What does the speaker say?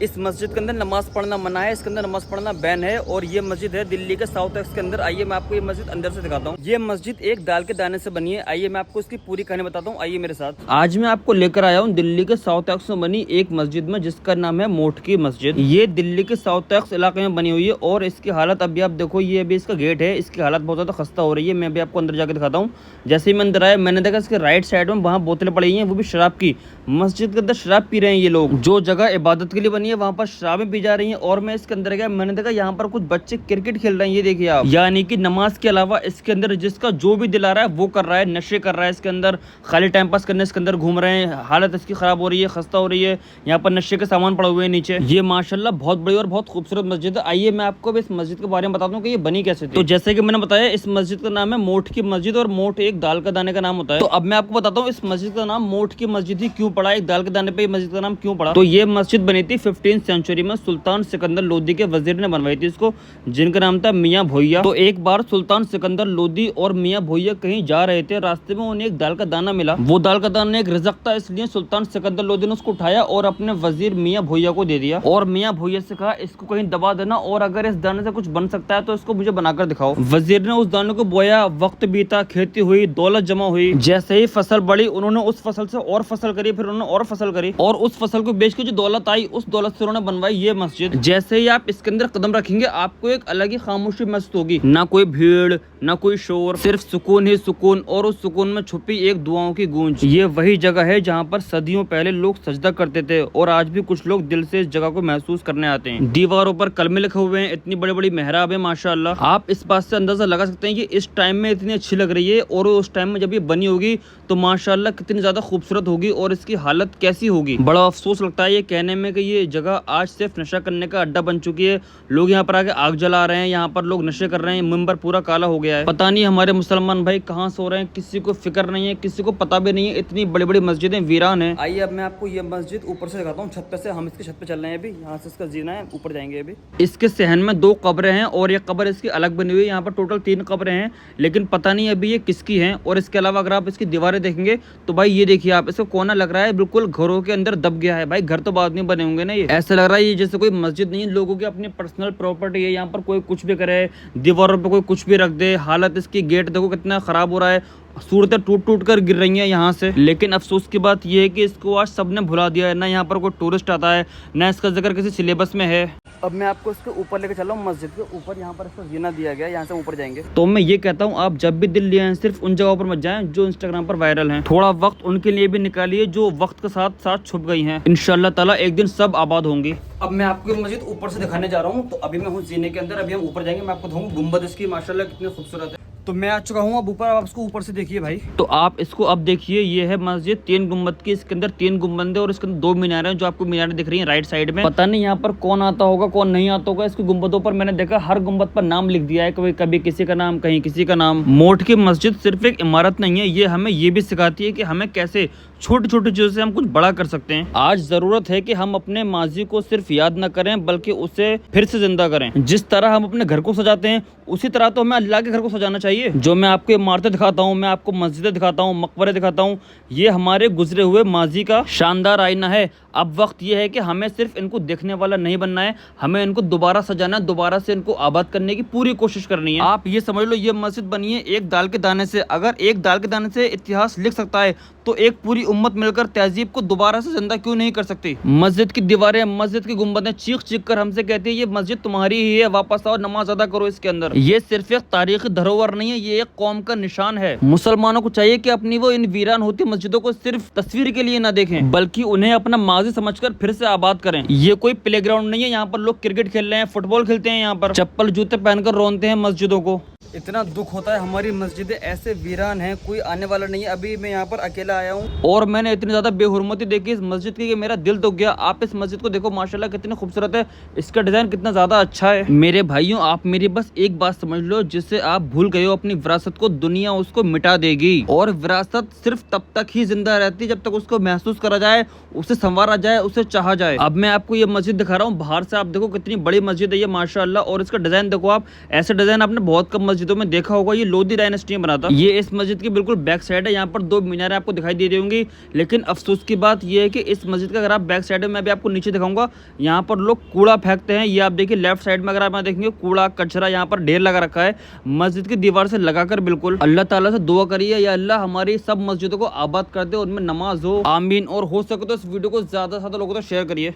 इस मस्जिद के अंदर नमाज पढ़ना मना है, इसके अंदर नमाज पढ़ना बैन है। और ये मस्जिद है दिल्ली के साउथ एक्स के अंदर। आइए मैं आपको ये मस्जिद अंदर से दिखाता हूँ। ये मस्जिद एक दाल के दाने से बनी है। आइए मैं आपको इसकी पूरी कहानी बताता हूँ, आइए मेरे साथ। आज मैं आपको लेकर आया हूँ दिल्ली के साउथ एक्स में बनी एक मस्जिद में, जिसका नाम है मोठ की मस्जिद। ये दिल्ली के साउथ एक्स इलाके में बनी हुई है और इसकी हालत अभी आप देखो, ये अभी इसका गेट है, इसकी हालत बहुत ज्यादा खस्ता हो रही है। मैं अभी आपको अंदर जाकर दिखाता हूँ। जैसे ही मैं अंदर आया मैंने देखा इसके राइट साइड में वहाँ बोतलें पड़ी हैं, वो भी शराब की। मस्जिद के अंदर शराब पी रहे हैं ये लोग। जो जगह इबादत के लिए बनी है वहाँ पर शराबें पी जा रही हैं। और मैं इसके अंदर गया, मैंने देखा यहाँ पर कुछ बच्चे क्रिकेट खेल रहे हैं, ये देखिए आप। यानी कि नमाज के अलावा इसके अंदर जिसका जो भी दिल आ रहा है वो कर रहा है, नशे कर रहा है इसके अंदर, खाली टाइम पास करने इसके अंदर घूम रहे हैं। हालत इसकी खराब हो रही है, खस्ता हो रही है। यहाँ पर नशे के सामान पड़े हुए हैं नीचे। ये माशाल्लाह बहुत बड़ी और बहुत खूबसूरत मस्जिद है। आइए मैं आपको इस मस्जिद के बारे में बताता हूँ कि ये बनी कैसे थी। तो जैसे कि मैंने बताया, इस मस्जिद का नाम है मोठ की मस्जिद और मोठ एक दाल का दाने का नाम होता है। तो अब मैं आपको बताता हूँ इस मस्जिद का नाम मोठ की मस्जिद ही क्यों पड़ा, एक दाल के दाने पे मस्जिद का नाम क्यों पड़ा। तो ये मस्जिद बनी थी 15th सेंचुरी में, सुल्तान सिकंदर लोदी के वजीर ने बनवाई थी इसको, जिनका नाम था मियाँ भोइया। तो एक बार सुल्तान सिकंदर लोदी और मियाँ भोइया कहीं जा रहे थे, रास्ते में उन्हें एक दाल का दाना मिला। वो दाल का दाना एक रिज़्क था, इसलिए सुल्तान सिकंदर लोदी ने उसको उठाया और अपने वजीर मियाँ भोइया को दे दिया। और मियाँ भोइया से कहा इसको कहीं दबा देना और अगर इस दाने से कुछ बन सकता है तो इसको मुझे बनाकर दिखाओ। वजीर ने उस दाने को बोया, वक्त बीता, खेती हुई, दौलत जमा हुई। जैसे ही फसल बढ़ी उन्होंने उस फसल से और फसल करी, फिर उन्होंने और फसल करी और उस फसल को बेच के जो दौलत आई उस दौलत से उन्होंने बनवाई ये मस्जिद। जैसे ही आप इसके अंदर कदम रखेंगे आपको एक अलग ही खामोशी महसूस होगी, ना कोई भीड़ ना कोई शोर, सिर्फ सुकून ही सुकून। और उस सुकून में छुपी एक दुआओं की गूंज। ये वही जगह है जहाँ पर सदियों पहले लोग सजदा करते थे और आज भी कुछ लोग दिल से इस जगह को महसूस करने आते हैं। दीवारों पर कलमे लिखे हुए हैं, इतनी बड़ी बड़ी मेहराब है माशाअल्लाह। आप इस बात से अंदाजा लगा सकते हैं कि इस टाइम में इतनी अच्छी लग रही है और उस टाइम में जब ये बनी होगी तो माशाअल्लाह कितनी ज्यादा खूबसूरत होगी और इसकी हालत कैसी होगी। बड़ा अफसोस लगता है ये कहने में कि ये जगह आज सिर्फ नशा करने का अड्डा बन चुकी है। लोग यहाँ पर आके आग जला रहे हैं, यहाँ पर लोग नशे कर रहे हैं, मिंबर पूरा काला हो गया है। पता नहीं हमारे मुसलमान भाई कहाँ सो रहे हैं, किसी को फिक्र नहीं है, किसी को पता भी नहीं है। इतनी बड़ी बड़ी मस्जिदें वीरान है। आइए अब मैं आपको ये मस्जिद ऊपर से दिखाता हूँ, छत पे से। हम इसकी छत पे चल रहे हैं अभी, यहाँ से इसका जीना है, ऊपर जाएंगे अभी। इसके सहन में 2 कब्रें हैं और ये कब्र इसकी अलग बनी हुई है। यहाँ पर टोटल 3 कब्रें हैं, लेकिन पता नहीं अभी ये किसकी हैं। और इसके अलावा अगर आप इसकी दीवारें देखेंगे तो भाई ये देखिए आप, इसका कोना लग रहा है बिल्कुल घरों के अंदर दब गया है। भाई घर तो बाद में बने होंगे ना, ये ऐसा लग रहा है ये जैसे कोई मस्जिद नहीं है, लोगों की अपनी पर्सनल प्रॉपर्टी है। यहाँ पर कोई कुछ भी करे, दीवारों पे कोई कुछ भी रख दे। हालत इसकी, गेट देखो कितना खराब हो रहा है, सूरतें टूट टूट कर गिर रही हैं यहाँ से। लेकिन अफसोस की बात यह है कि इसको आज सबने भुला दिया है, ना यहाँ पर कोई टूरिस्ट आता है, ना इसका जिक्र किसी सिलेबस में है। अब मैं आपको इसके ऊपर लेकर चला हूँ, मस्जिद के ऊपर। यहाँ पर इसका जीना दिया गया है, यहाँ से ऊपर जाएंगे। तो मैं ये कहता हूँ आप जब भी दिल्ली आए सिर्फ उन जगहों पर मत जाएं जो इंस्टाग्राम पर वायरल हैं। थोड़ा वक्त उनके लिए भी निकालिए जो वक्त के साथ साथ छुप गई हैं। इंशाल्लाह ताला एक दिन सब आबाद होंगी। अब मैं आपको मस्जिद ऊपर से दिखाने जा रहा हूँ। तो अभी मैं हूँ जीने के अंदर, अभी हम ऊपर जाएंगे। मैं आपको दिखाऊंगा गुम्बद इसकी, माशाल्लाह कितनी खूबसूरत है। तो मैं आ चुका हूँ अब ऊपर, आप इसको ऊपर से देखिए भाई। तो आप इसको अब देखिए, ये है मस्जिद 3 गुम्बद की। इसके अंदर 3 गुम्बद है और इसके अंदर 2 मीनारें हैं, जो आपको मीनारें दिख रही हैं राइट साइड में। पता नहीं यहाँ पर कौन आता होगा कौन नहीं आता होगा। इसकी गुम्बदों पर मैंने देखा हर गुम्बद पर नाम लिख दिया है, कभी कभी किसी का नाम, कहीं किसी का नाम। मोठ की मस्जिद सिर्फ एक इमारत नहीं है, ये हमें ये भी सिखाती है कि हमें कैसे छोटी छोटी चीजों से हम कुछ बड़ा कर सकते हैं। आज जरूरत है कि हम अपने माजी को सिर्फ याद न करें बल्कि उसे फिर से जिंदा करें। जिस तरह हम अपने घर को सजाते हैं उसी तरह तो हमें अल्लाह के घर को सजाना चाहिए। जो मैं आपको इमारतें दिखाता हूँ, मैं आपको मस्जिदें दिखाता हूँ, मकबरे दिखाता हूँ, ये हमारे गुजरे हुए माजी का शानदार आईना है। अब वक्त ये है कि हमें सिर्फ इनको देखने वाला नहीं बनना है, हमें इनको दोबारा सजाना, दोबारा से इनको आबाद करने की पूरी कोशिश करनी है। आप ये समझ लो ये मस्जिद बनी है एक दाल के दाने से। अगर एक दाल के दाने से इतिहास लिख सकता है तो एक पूरी उम्मत मिलकर तहजीब को दोबारा से जिंदा क्यों नहीं कर सकती। मस्जिद की दीवारें, मस्जिद की गुंबदें चीख चीख कर हमसे कहती है ये मस्जिद तुम्हारी ही है, वापस आओ नमाज अदा करो इसके अंदर। ये सिर्फ एक तारीखी धरोहर नहीं है, ये एक कौम का निशान है। मुसलमानों को चाहिए कि अपनी वो इन वीरान होती मस्जिदों को सिर्फ तस्वीर के लिए ना देखें बल्कि उन्हें अपना माजी समझकर फिर से आबाद करें। ये कोई प्लेग्राउंड नहीं है, यहाँ पर लोग क्रिकेट खेल रहे हैं, फुटबॉल खेलते हैं, यहाँ पर चप्पल जूते पहनकर रोनते हैं मस्जिदों को। इतना दुख होता है, हमारी मस्जिदें ऐसे वीरान हैं, कोई आने वाला नहीं है। अभी मैं यहाँ पर अकेला आया हूँ और मैंने इतनी ज्यादा बेहुरमती देखी इस मस्जिद की कि मेरा दिल दुख गया। आप इस मस्जिद को देखो, माशाल्लाह कितनी खूबसूरत है, इसका डिजाइन कितना ज्यादा अच्छा है। मेरे भाइयों आप मेरी बस एक बात समझ लो, जिससे आप भूल गए हो अपनी विरासत को, दुनिया उसको मिटा देगी। और विरासत सिर्फ तब तक ही जिंदा रहती है जब तक उसको महसूस करा जाए, उसे संवारा जाए, उसे चाहा जाए। अब मैं आपको ये मस्जिद दिखा रहा हूँ, बाहर से आप देखो कितनी बड़ी मस्जिद है ये माशाल्लाह। और इसका डिजाइन देखो आप, ऐसे डिजाइन आपने बहुत कम मस्जिदों में देखा होगा, ये लोधी डायनेस्टी में बना था। ये इस मस्जिद की बिल्कुल बैक साइड है। यहाँ पर 2 मीनारें आपको दिखाई दे रही होंगी, लेकिन अफसोस की बात ये है कि इस मस्जिद का अगर आप बैक साइड में, मैं भी आपको नीचे दिखाऊंगा, यहाँ पर लोग कूड़ा फेंकते हैं। ये आप देखिए लेफ्ट साइड में अगर आप देखेंगे कूड़ा कचरा यहाँ पर ढेर लगा रखा है मस्जिद की दीवार से लगाकर। बिल्कुल अल्लाह ताला से दुआ करिए, या अल्लाह हमारी सब मस्जिदों को आबाद कर दे, उनमें नमाज हो, आमीन। और हो सके तो इस वीडियो को ज्यादा से ज्यादा लोगों तक शेयर करिए।